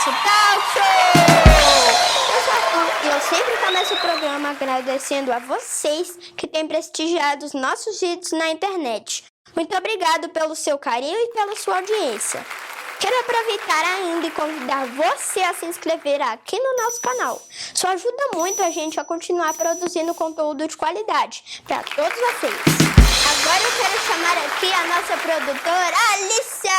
nosso talk show! Eu sempre começo o programa agradecendo a vocês que têm prestigiado os nossos vídeos na internet. Muito obrigado pelo seu carinho e pela sua audiência. Quero aproveitar ainda e convidar você a se inscrever aqui no nosso canal. Isso ajuda muito a gente a continuar produzindo conteúdo de qualidade para todos vocês. Agora eu quero chamar aqui a nossa produtora, Alícia!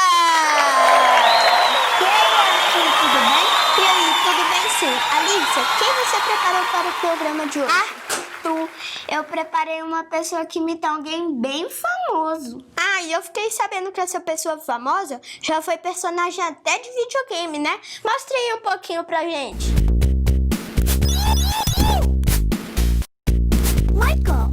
E aí, tudo bem? E aí, tudo bem sim? Alícia, quem você preparou para o programa de hoje? Arthur, eu preparei uma pessoa que imita alguém bem famoso. Ah, e eu fiquei sabendo que essa pessoa famosa já foi personagem até de videogame, né? Mostre aí um pouquinho pra gente. Michael!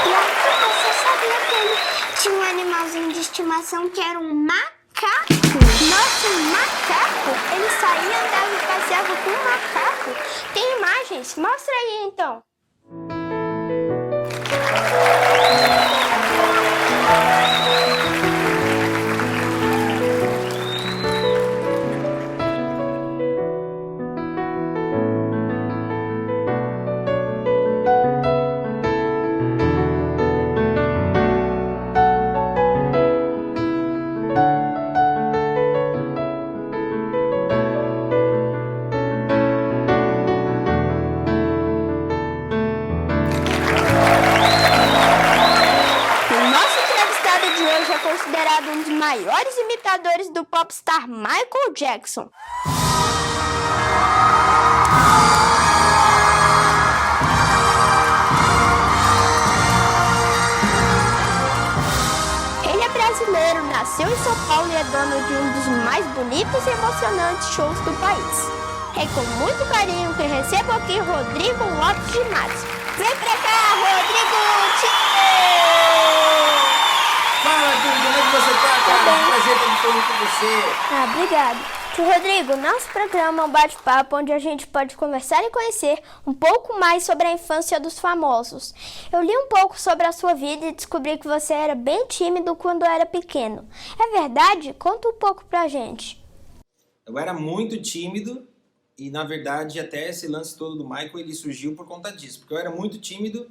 E Arthur, você sabia que ele tinha um animalzinho de estimação que era um macaco? Nossa, um macaco? Ele saía, andava e passeava com um macaco? Tem imagens? Mostra aí então. Hoje é considerado um dos maiores imitadores do popstar Michael Jackson. Ele é brasileiro, nasceu em São Paulo e é dono de um dos mais bonitos e emocionantes shows do país. É com muito carinho que recebo aqui Rodrigo Lopes de Matos. Vem pra cá, Rodrigo! Fala, Arthur, como é que você tá, cara? É um prazer estar falando com você. Ah, obrigado. Tio Rodrigo, nosso programa é um bate-papo onde a gente pode conversar e conhecer um pouco mais sobre a infância dos famosos. Eu li um pouco sobre a sua vida e descobri que você era bem tímido quando era pequeno. É verdade? Conta um pouco pra gente. Eu era muito tímido e, na verdade, até esse lance todo do Michael, ele surgiu por conta disso. Porque eu era muito tímido,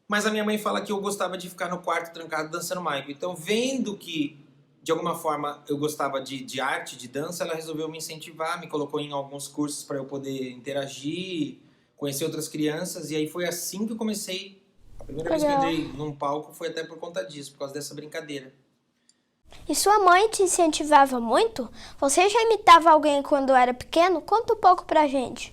mas a minha mãe fala que eu gostava de ficar no quarto trancado dançando Michael. Então, vendo que, de alguma forma, eu gostava de arte, de dança, ela resolveu me incentivar, me colocou em alguns cursos para eu poder interagir, conhecer outras crianças. E aí foi assim que eu comecei. A primeira vez que eu entrei num palco foi até por conta disso, por causa dessa brincadeira. E sua mãe te incentivava muito? Você já imitava alguém quando era pequeno? Conta um pouco pra gente.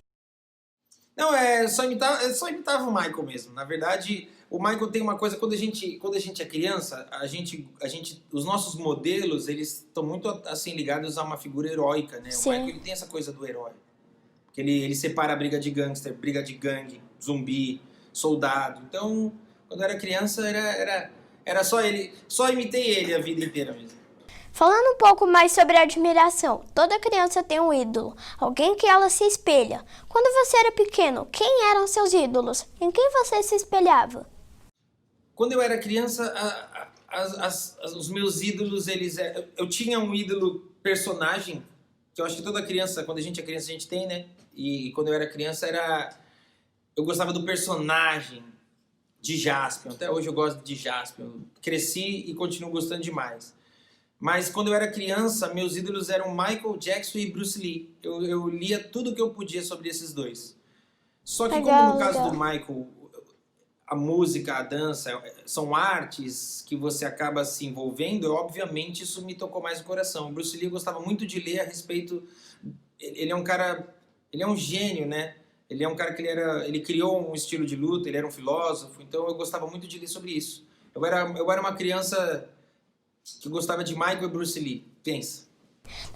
Não, só imitava o Michael mesmo. Na verdade, o Michael tem uma coisa, quando a gente é criança, os nossos modelos, eles estão muito assim ligados a uma figura heróica, né? Sim. O Michael, ele tem essa coisa do herói. Porque ele separa a briga de gangster, briga de gangue, zumbi, soldado. Então, quando eu era criança, era só ele. Só imitei ele a vida inteira mesmo. Falando um pouco mais sobre a admiração, toda criança tem um ídolo, alguém que ela se espelha. Quando você era pequeno, quem eram seus ídolos? Em quem você se espelhava? Quando eu era criança, os meus ídolos, eu tinha um ídolo personagem, que eu acho que toda criança, quando a gente é criança, a gente tem, né? E quando eu era criança, eu gostava do personagem de Jaspion. Até hoje eu gosto de Jaspion. Cresci e continuo gostando demais. Mas quando eu era criança, meus ídolos eram Michael Jackson e Bruce Lee. Eu lia tudo que eu podia sobre esses dois. Só que como no caso do Michael, a música, a dança, são artes que você acaba se envolvendo, obviamente isso me tocou mais no coração. O Bruce Lee eu gostava muito de ler a respeito... Ele é um cara... Ele é um gênio, né? Ele é um cara que ele criou um estilo de luta, ele era um filósofo, então eu gostava muito de ler sobre isso. Eu era uma criança que gostava de Michael e Bruce Lee. Pensa.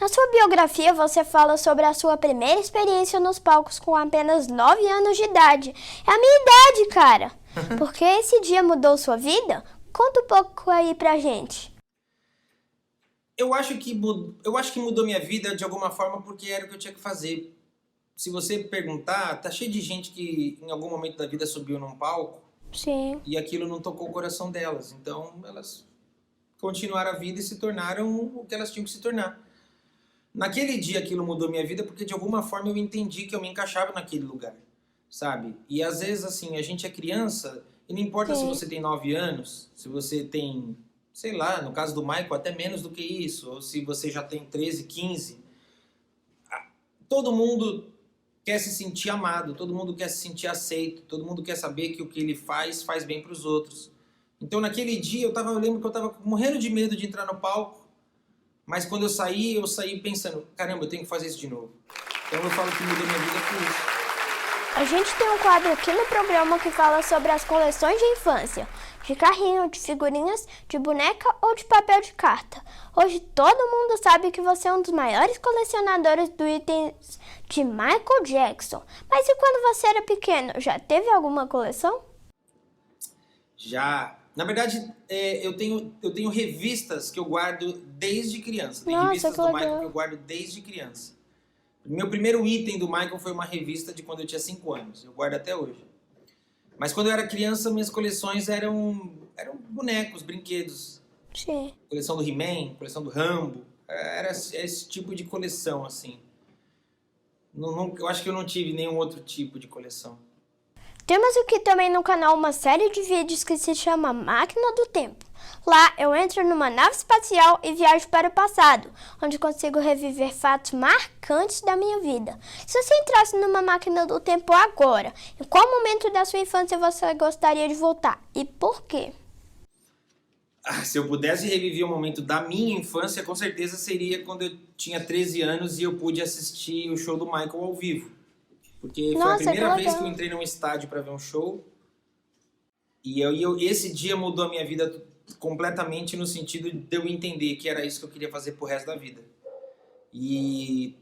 Na sua biografia, você fala sobre a sua primeira experiência nos palcos com apenas 9 anos de idade. É a minha idade, cara! Porque esse dia mudou sua vida? Conta um pouco aí pra gente. Eu acho que mudou minha vida de alguma forma porque era o que eu tinha que fazer. se você perguntar, tá cheio de gente que em algum momento da vida subiu num palco Sim. e aquilo não tocou o coração delas. Então elas continuaram a vida e se tornaram o que elas tinham que se tornar. Naquele dia aquilo mudou minha vida porque de alguma forma eu entendi que eu me encaixava naquele lugar, sabe? E às vezes assim, a gente é criança e não importa se Sim. você tem 9 anos, se você tem, sei lá, no caso do Michael até menos do que isso, ou se você já tem 13, 15, todo mundo quer se sentir amado, todo mundo quer se sentir aceito, todo mundo quer saber que o que ele faz bem para os outros. Então naquele dia eu lembro que eu tava morrendo de medo de entrar no palco, mas quando eu saí pensando, caramba, eu tenho que fazer isso de novo. Então eu falo que mudou minha vida por isso. A gente tem um quadro aqui no programa que fala sobre as coleções de infância, de carrinho, de figurinhas, de boneca ou de papel de carta. Hoje todo mundo sabe que você é um dos maiores colecionadores de itens de Michael Jackson. Mas e quando você era pequeno, já teve alguma coleção? Já, na verdade, eu tenho revistas que eu guardo desde criança. Tem Nossa, revistas que do legal. Michael que eu guardo desde criança. Meu primeiro item do Michael foi uma revista de quando eu tinha 5 anos. Eu guardo até hoje. Mas quando eu era criança, minhas coleções eram bonecos, brinquedos. Sim. Coleção do He-Man, coleção do Rambo. Era esse tipo de coleção, assim. Eu acho que eu não tive nenhum outro tipo de coleção. Temos aqui também no canal uma série de vídeos que se chama Máquina do Tempo. Lá eu entro numa nave espacial e viajo para o passado, onde consigo reviver fatos marcantes da minha vida. Se você entrasse numa máquina do tempo agora, em qual momento da sua infância você gostaria de voltar e por quê? Se eu pudesse reviver um momento da minha infância, com certeza seria quando eu tinha 13 anos e eu pude assistir o show do Michael ao vivo. Porque foi a Nossa, primeira que vez legal. que eu entrei num estádio para ver um show. E esse dia mudou a minha vida completamente no sentido de eu entender que era isso que eu queria fazer pro resto da vida. E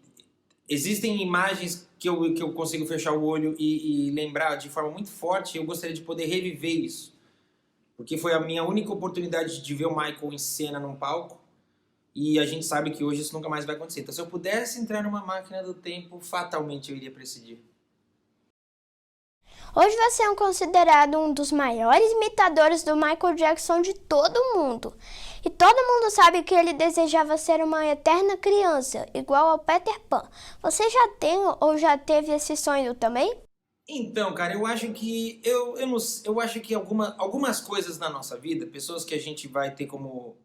existem imagens que eu consigo fechar o olho e lembrar de forma muito forte. Eu gostaria de poder reviver isso. Porque foi a minha única oportunidade de ver o Michael em cena num palco. E a gente sabe que hoje isso nunca mais vai acontecer. Então, se eu pudesse entrar numa máquina do tempo, fatalmente eu iria para esse dia. Hoje você é considerado um dos maiores imitadores do Michael Jackson de todo o mundo. E todo mundo sabe que ele desejava ser uma eterna criança, igual ao Peter Pan. Você já tem ou já teve esse sonho também? Então, cara, eu acho que eu acho que algumas coisas na nossa vida, pessoas que a gente vai ter como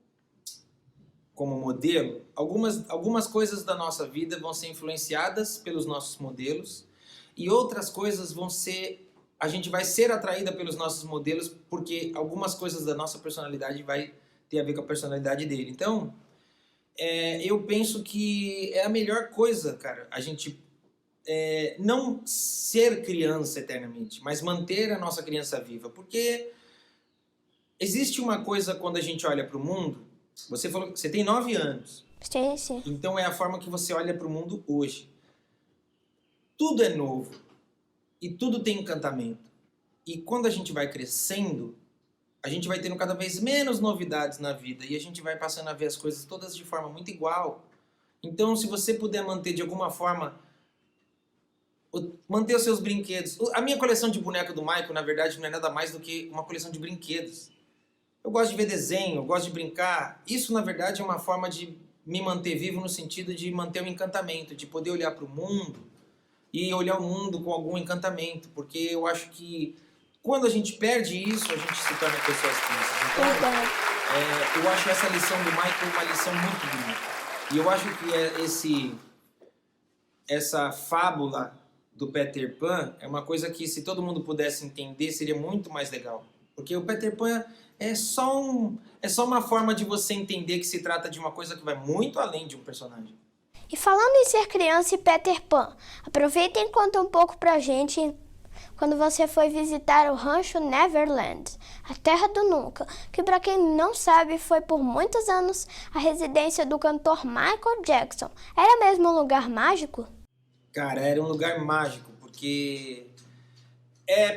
modelo, algumas coisas da nossa vida vão ser influenciadas pelos nossos modelos e outras coisas a gente vai ser atraída pelos nossos modelos porque algumas coisas da nossa personalidade vai ter a ver com a personalidade dele. Então, eu penso que é a melhor coisa, cara, a gente não ser criança eternamente, mas manter a nossa criança viva. Porque existe uma coisa quando a gente olha para o mundo, você falou que você tem 9 anos, Sim, sim. então é a forma que você olha para o mundo hoje. Tudo é novo e tudo tem encantamento. E quando a gente vai crescendo, a gente vai tendo cada vez menos novidades na vida e a gente vai passando a ver as coisas todas de forma muito igual. Então, se você puder manter de alguma forma, manter os seus brinquedos. A minha coleção de boneco do Michael, na verdade, não é nada mais do que uma coleção de brinquedos. Eu gosto de ver desenho, eu gosto de brincar. Isso, na verdade, é uma forma de me manter vivo no sentido de manter o encantamento, de poder olhar para o mundo e olhar o mundo com algum encantamento, porque eu acho que quando a gente perde isso, a gente se torna pessoas tristes. Então, Verdade. eu acho essa lição do Michael uma lição muito bonita. E eu acho que essa fábula do Peter Pan é uma coisa que, se todo mundo pudesse entender, seria muito mais legal. Porque o Peter Pan é só uma forma de você entender que se trata de uma coisa que vai muito além de um personagem. E falando em ser criança e Peter Pan, aproveita e conta um pouco pra gente quando você foi visitar o rancho Neverland, a Terra do Nunca, que pra quem não sabe foi por muitos anos a residência do cantor Michael Jackson. Era mesmo um lugar mágico? Cara, era um lugar mágico, porque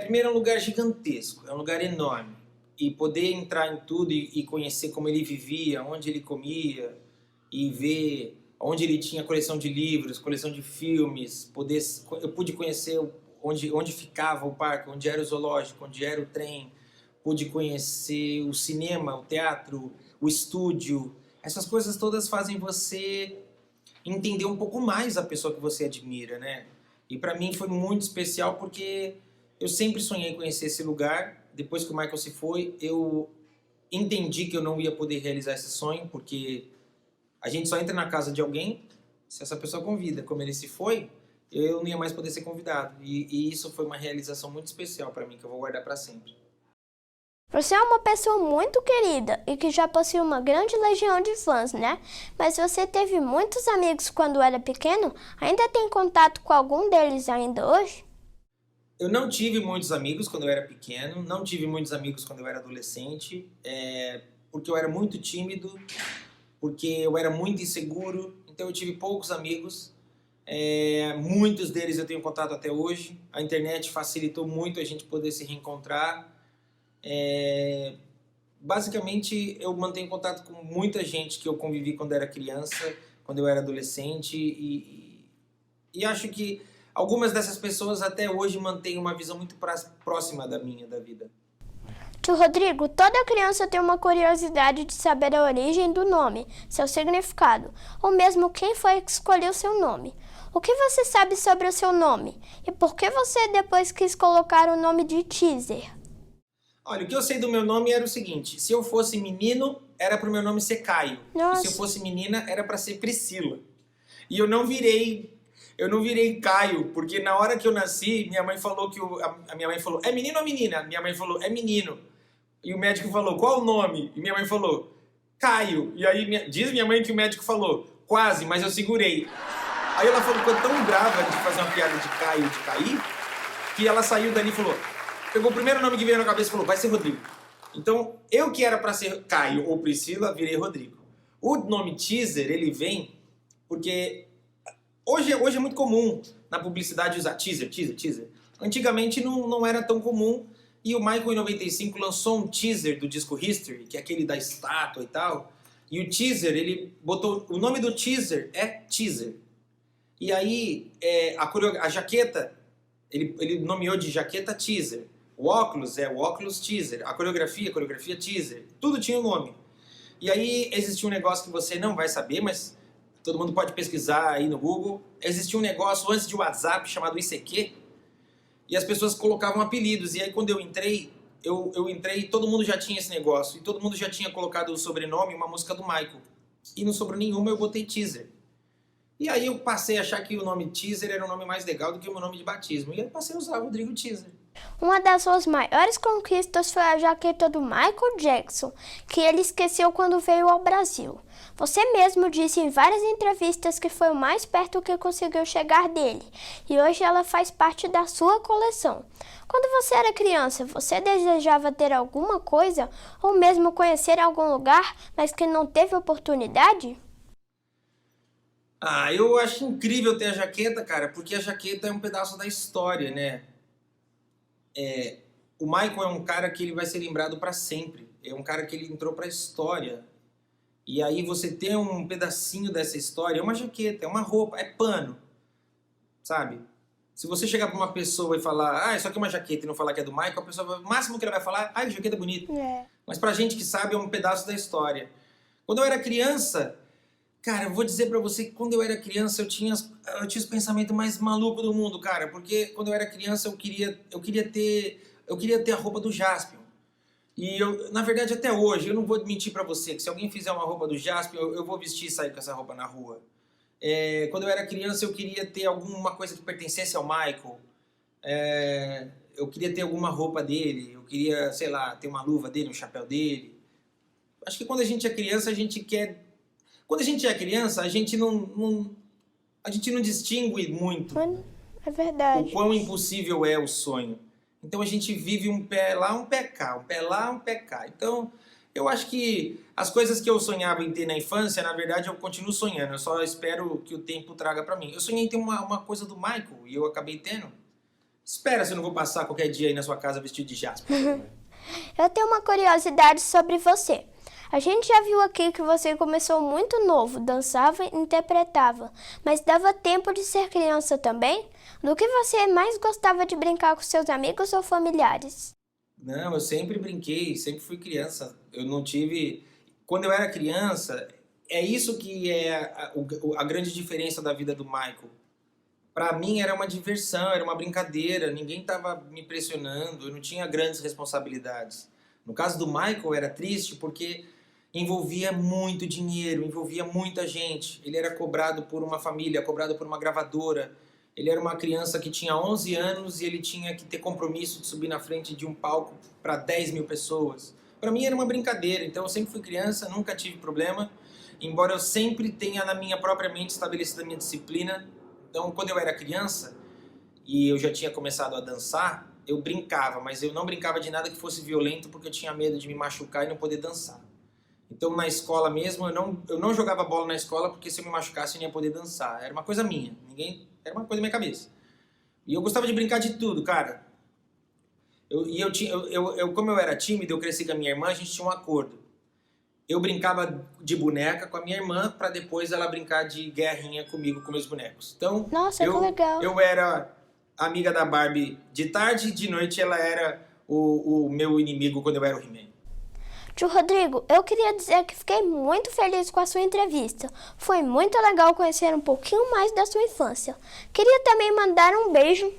primeiro é um lugar gigantesco, é um lugar enorme. E poder entrar em tudo e conhecer como ele vivia, onde ele comia, e ver onde ele tinha coleção de livros, coleção de filmes, eu pude conhecer onde ficava o parque, onde era o zoológico, onde era o trem, pude conhecer o cinema, o teatro, o estúdio. Essas coisas todas fazem você entender um pouco mais a pessoa que você admira, né? E para mim foi muito especial porque eu sempre sonhei em conhecer esse lugar. Depois que o Michael se foi, eu entendi que eu não ia poder realizar esse sonho, porque a gente só entra na casa de alguém se essa pessoa convida. Como ele se foi, eu não ia mais poder ser convidado. E isso foi uma realização muito especial para mim, que eu vou guardar para sempre. Você é uma pessoa muito querida e que já possui uma grande legião de fãs, né? Mas você teve muitos amigos quando era pequeno? Ainda tem contato com algum deles ainda hoje? Eu não tive muitos amigos quando eu era pequeno, não tive muitos amigos quando eu era adolescente, porque eu era muito tímido, porque eu era muito inseguro, então eu tive poucos amigos. Muitos deles eu tenho contato até hoje. A internet facilitou muito a gente poder se reencontrar. Basicamente, eu mantenho contato com muita gente que eu convivi quando era criança, quando eu era adolescente, e acho que algumas dessas pessoas até hoje mantêm uma visão muito próxima da minha, da vida. Tio Rodrigo, toda criança tem uma curiosidade de saber a origem do nome, seu significado, ou mesmo quem foi que escolheu seu nome. O que você sabe sobre o seu nome? E por que você depois quis colocar o nome de Teaser? Olha, o que eu sei do meu nome era o seguinte: se eu fosse menino, era para o meu nome ser Caio. Nossa. E se eu fosse menina, era para ser Priscila. E eu não virei Caio, porque na hora que eu nasci, minha mãe falou a minha mãe falou: "É menino ou menina?" Minha mãe falou: "É menino." E o médico falou: "Qual o nome?" E minha mãe falou: "Caio." E aí diz minha mãe que o médico falou: "Quase, mas eu segurei." Aí ela ficou tão brava de fazer uma piada de Caio, de cair, que ela saiu dali e falou, pegou o primeiro nome que veio na cabeça e falou: "Vai ser Rodrigo." Então, eu que era para ser Caio ou Priscila, virei Rodrigo. O nome Teaser, ele vem porque hoje é muito comum na publicidade usar teaser. Antigamente não era tão comum, e o Michael, em 95, lançou um teaser do disco History, que é aquele da estátua e tal, e o teaser, ele botou, o nome do teaser é Teaser. E aí, a jaqueta, ele nomeou de jaqueta Teaser. O óculos é o óculos Teaser. A coreografia Teaser. Tudo tinha um nome. E aí existia um negócio que você não vai saber, mas todo mundo pode pesquisar aí no Google. Existia um negócio antes de WhatsApp chamado ICQ, e as pessoas colocavam apelidos. E aí quando eu entrei, todo mundo já tinha esse negócio. E todo mundo já tinha colocado o sobrenome, uma música do Michael. E não sobrou nenhuma, eu botei Teaser. E aí eu passei a achar que o nome Teaser era um nome mais legal do que o meu nome de batismo. E aí passei a usar o Rodrigo Teaser. Uma das suas maiores conquistas foi a jaqueta do Michael Jackson, que ele esqueceu quando veio ao Brasil. Você mesmo disse em várias entrevistas que foi o mais perto que conseguiu chegar dele, e hoje ela faz parte da sua coleção. Quando você era criança, você desejava ter alguma coisa, ou mesmo conhecer algum lugar, mas que não teve oportunidade? Eu acho incrível ter a jaqueta, cara, porque a jaqueta é um pedaço da história, né? O Michael é um cara que ele vai ser lembrado para sempre. É um cara que ele entrou para a história. E aí você tem um pedacinho dessa história, é uma jaqueta, é uma roupa, é pano, sabe? Se você chegar para uma pessoa e falar, isso aqui é uma jaqueta, e não falar que é do Michael, a pessoa, o máximo que ela vai falar, a jaqueta é bonita. Mas pra gente que sabe, é um pedaço da história. Quando eu era criança, cara, eu vou dizer pra você que quando eu era criança eu tinha os pensamentos mais malucos do mundo, cara. Porque quando eu era criança eu queria ter a roupa do Jaspion. E na verdade, até hoje, eu não vou mentir pra você que se alguém fizer uma roupa do Jaspion, eu vou vestir e sair com essa roupa na rua. Quando eu era criança eu queria ter alguma coisa que pertencesse ao Michael. Eu queria ter alguma roupa dele, eu queria, sei lá, ter uma luva dele, um chapéu dele. Acho que quando a gente é criança, a gente quer... Quando a gente é criança, a gente não distingue muito É verdade. o quão impossível é o sonho. Então a gente vive um pé lá, um pé cá, um pé lá, um pé cá. Então eu acho que as coisas que eu sonhava em ter na infância, na verdade eu continuo sonhando. Eu só espero que o tempo traga pra mim. Eu sonhei em ter uma coisa do Michael e eu acabei tendo. Espera se eu não vou passar qualquer dia aí na sua casa vestido de Jasper. Eu tenho uma curiosidade sobre você. A gente já viu aqui que você começou muito novo, dançava e interpretava, mas dava tempo de ser criança também? Do que você mais gostava de brincar com seus amigos ou familiares? Não, eu sempre brinquei, sempre fui criança. Eu não tive... Quando eu era criança, é isso que é a grande diferença da vida do Michael. Para mim era uma diversão, era uma brincadeira, ninguém estava me pressionando, eu não tinha grandes responsabilidades. No caso do Michael era triste porque envolvia muito dinheiro, envolvia muita gente. Ele era cobrado por uma família, cobrado por uma gravadora. Ele era uma criança que tinha 11 anos e ele tinha que ter compromisso de subir na frente de um palco para 10 mil pessoas. Para mim era uma brincadeira, então eu sempre fui criança, nunca tive problema, embora eu sempre tenha na minha própria mente estabelecido a minha disciplina. Então quando eu era criança e eu já tinha começado a dançar, eu brincava, mas eu não brincava de nada que fosse violento porque eu tinha medo de me machucar e não poder dançar. Então na escola mesmo, eu não jogava bola na escola porque se eu me machucasse eu não ia poder dançar. Era uma coisa minha, era uma coisa da minha cabeça. E eu gostava de brincar de tudo, cara. Como eu era tímido, eu cresci com a minha irmã, a gente tinha um acordo. Eu brincava de boneca com a minha irmã para depois ela brincar de guerrinha comigo, com meus bonecos. Então, Nossa, que legal. Eu era amiga da Barbie de tarde e de noite ela era o meu inimigo quando eu era o He-Man. Tio Rodrigo, eu queria dizer que fiquei muito feliz com a sua entrevista. Foi muito legal conhecer um pouquinho mais da sua infância. Queria também mandar um beijo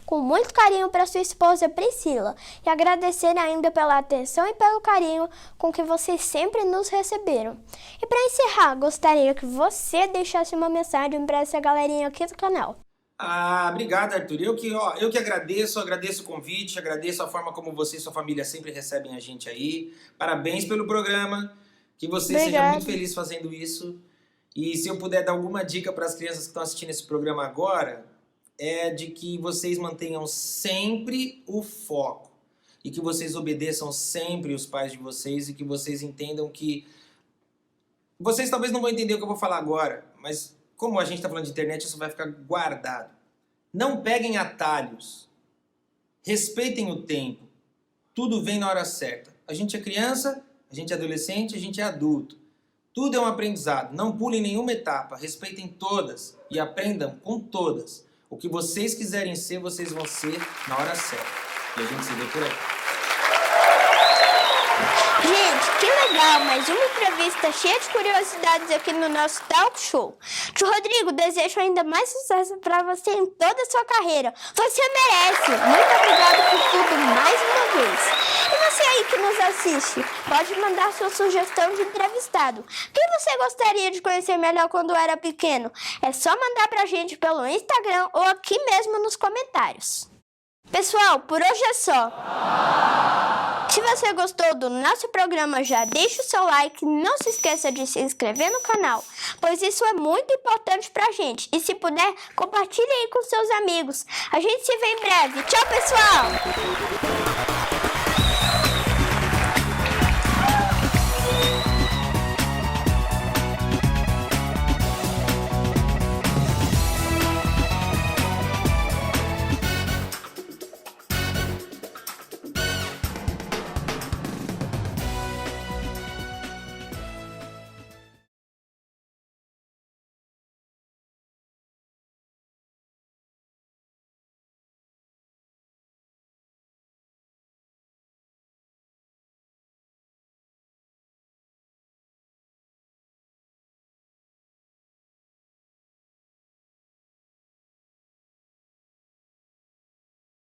com muito carinho para sua esposa Priscila e agradecer ainda pela atenção e pelo carinho com que vocês sempre nos receberam. E para encerrar, gostaria que você deixasse uma mensagem para essa galerinha aqui do canal. Ah, obrigado, Arthur. Eu que agradeço o convite, agradeço a forma como você e sua família sempre recebem a gente aí. Parabéns pelo programa, que você seja muito feliz fazendo isso. E se eu puder dar alguma dica para as crianças que estão assistindo esse programa agora, é de que vocês mantenham sempre o foco e que vocês obedeçam sempre os pais de vocês e que vocês entendam que... Vocês talvez não vão entender o que eu vou falar agora, mas... Como a gente está falando de internet, isso vai ficar guardado. Não peguem atalhos. Respeitem o tempo. Tudo vem na hora certa. A gente é criança, a gente é adolescente, a gente é adulto. Tudo é um aprendizado. Não pulem nenhuma etapa. Respeitem todas e aprendam com todas. O que vocês quiserem ser, vocês vão ser na hora certa. E a gente se vê por aí. Gente, que legal! Mais uma entrevista cheia de curiosidades aqui no nosso talk show. Tio Rodrigo, desejo ainda mais sucesso para você em toda a sua carreira. Você merece! Muito obrigado por tudo mais uma vez. E você aí que nos assiste, pode mandar sua sugestão de entrevistado. Quem você gostaria de conhecer melhor quando era pequeno? É só mandar pra gente pelo Instagram ou aqui mesmo nos comentários. Pessoal, por hoje é só. Se você gostou do nosso programa, já deixa o seu like, não se esqueça de se inscrever no canal, pois isso é muito importante pra gente. E se puder, compartilhe aí com seus amigos. A gente se vê em breve. Tchau, pessoal!